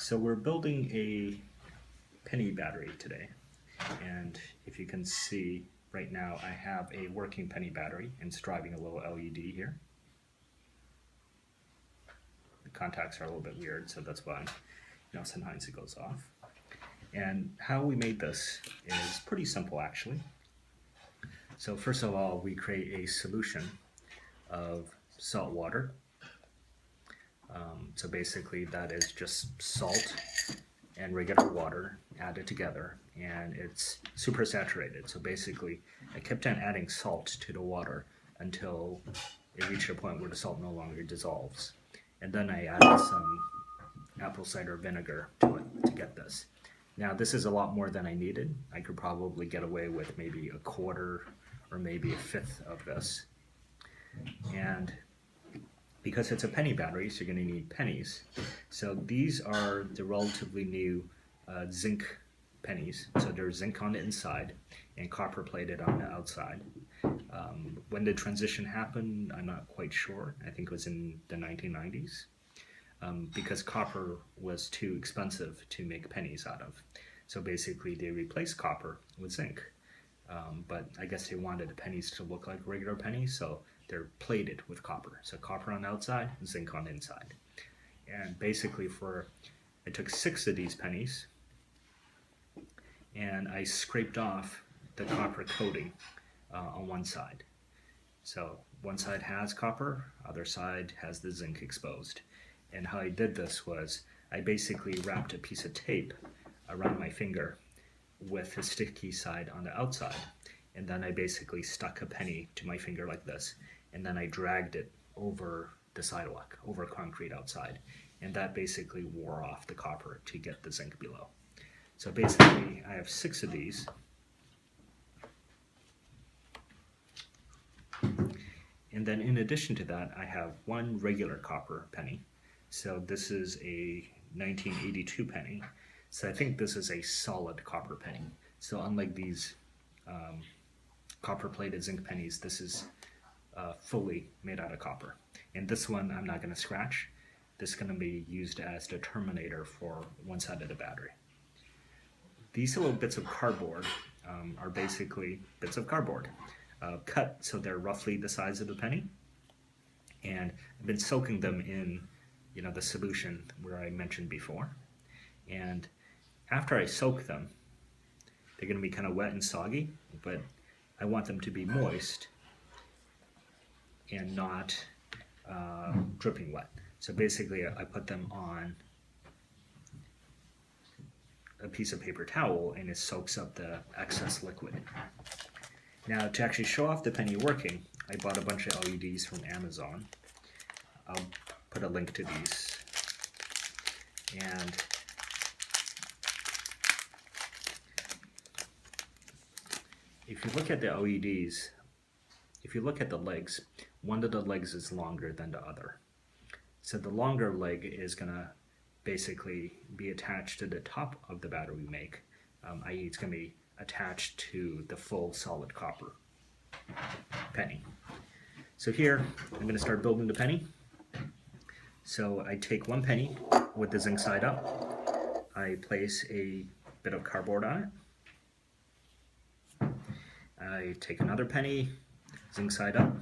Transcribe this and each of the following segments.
So we're building a penny battery today, and if you can see right now I have a working penny battery and it's driving a little LED here. The contacts are a little bit weird, so that's why sometimes it goes off. And how we made this is pretty simple actually. So first of all, we create a solution of salt water. So basically that is just salt and regular water added together, and it's super saturated. So basically I kept on adding salt to the water until it reached a point where the salt no longer dissolves. And then I added some apple cider vinegar to it to get this. Now this is a lot more than I needed. I could probably get away with maybe a quarter or maybe a fifth of this. And because it's a penny battery, so you're going to need pennies. So these are the relatively new zinc pennies. So there's zinc on the inside and copper plated on the outside. When the transition happened, I'm not quite sure. I think it was in the 1990s. Because copper was too expensive to make pennies out of. So basically they replaced copper with zinc. But I guess they wanted the pennies to look like regular pennies, so they're plated with copper. So copper on the outside, zinc on the inside. And basically I took 6 of these pennies and I scraped off the copper coating on one side. So one side has copper, other side has the zinc exposed. And how I did this was I basically wrapped a piece of tape around my finger with the sticky side on the outside, and then I basically stuck a penny to my finger like this, and then I dragged it over the sidewalk, over concrete outside, and that basically wore off the copper to get the zinc below. So basically I have 6 of these, and then in addition to that I have one regular copper penny. So this is a 1982 penny. So I think this is a solid copper penny. So unlike these copper-plated zinc pennies, this is fully made out of copper. And this one I'm not going to scratch. This is going to be used as the terminator for one side of the battery. These little bits of cardboard are basically bits of cardboard cut so they're roughly the size of the penny. And I've been soaking them in the solution where I mentioned before. And after I soak them, they're going to be kind of wet and soggy, but I want them to be moist and not dripping wet. So basically I put them on a piece of paper towel and it soaks up the excess liquid. Now to actually show off the penny working, I bought a bunch of LEDs from Amazon. I'll put a link to these. And if you look at the LEDs, if you look at the legs, one of the legs is longer than the other. So the longer leg is going to basically be attached to the top of the battery we make, i.e. it's going to be attached to the full solid copper penny. So here, I'm going to start building the penny. So I take one penny with the zinc side up, I place a bit of cardboard on it, I take another penny, zinc side up,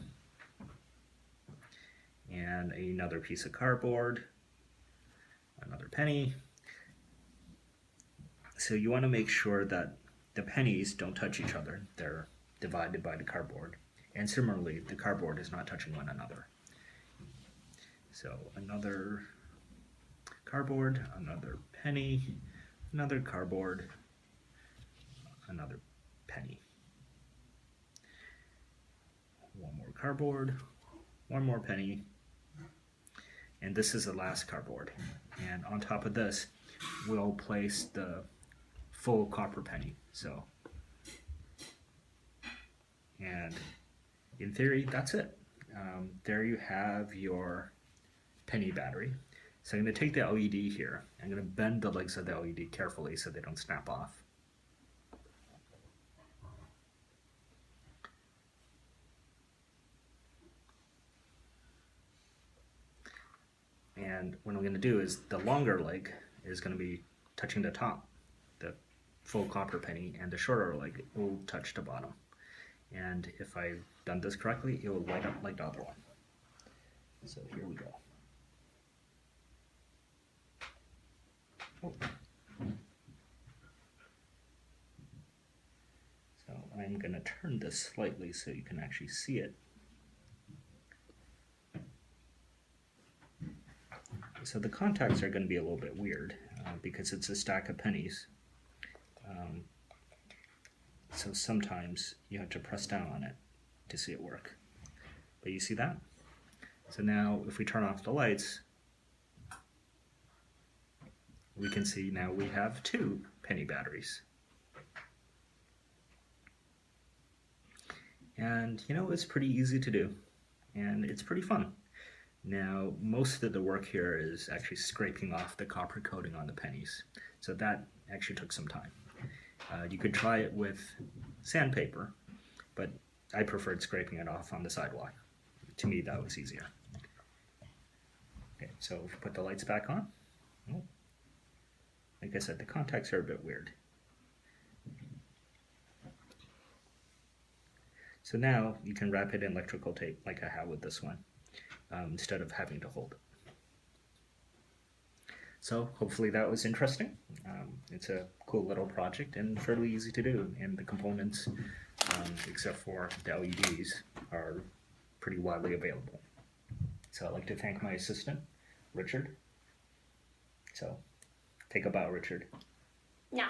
and another piece of cardboard, another penny. So you want to make sure that the pennies don't touch each other, they're divided by the cardboard, and similarly the cardboard is not touching one another. So another cardboard, another penny, another cardboard, another penny. One more cardboard, one more penny, and this is the last cardboard. And on top of this, we'll place the full copper penny. So, and in theory, that's it. There you have your penny battery. So I'm going to take the LED here. I'm going to bend the legs of the LED carefully so they don't snap off. And what I'm going to do is the longer leg is going to be touching the top, the full copper penny, and the shorter leg will touch the bottom. And if I've done this correctly, it will light up like the other one. So here we go. Oh. So I'm going to turn this slightly so you can actually see it. So the contacts are going to be a little bit weird because it's a stack of pennies. So sometimes you have to press down on it to see it work. But you see that? So now if we turn off the lights, we can see now we have 2 penny batteries. And you know, it's pretty easy to do, and it's pretty fun. Now, most of the work here is actually scraping off the copper coating on the pennies. So that actually took some time. You could try it with sandpaper, but I preferred scraping it off on the sidewalk. To me, that was easier. Okay, so if we put the lights back on, oh, like I said, the contacts are a bit weird. So now you can wrap it in electrical tape like I have with this one, instead of having to hold it. So hopefully that was interesting. It's a cool little project and fairly easy to do, and the components, except for the LEDs, are pretty widely available. So I'd like to thank my assistant, Richard. So take a bow, Richard. No.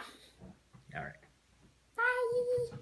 All right. Bye.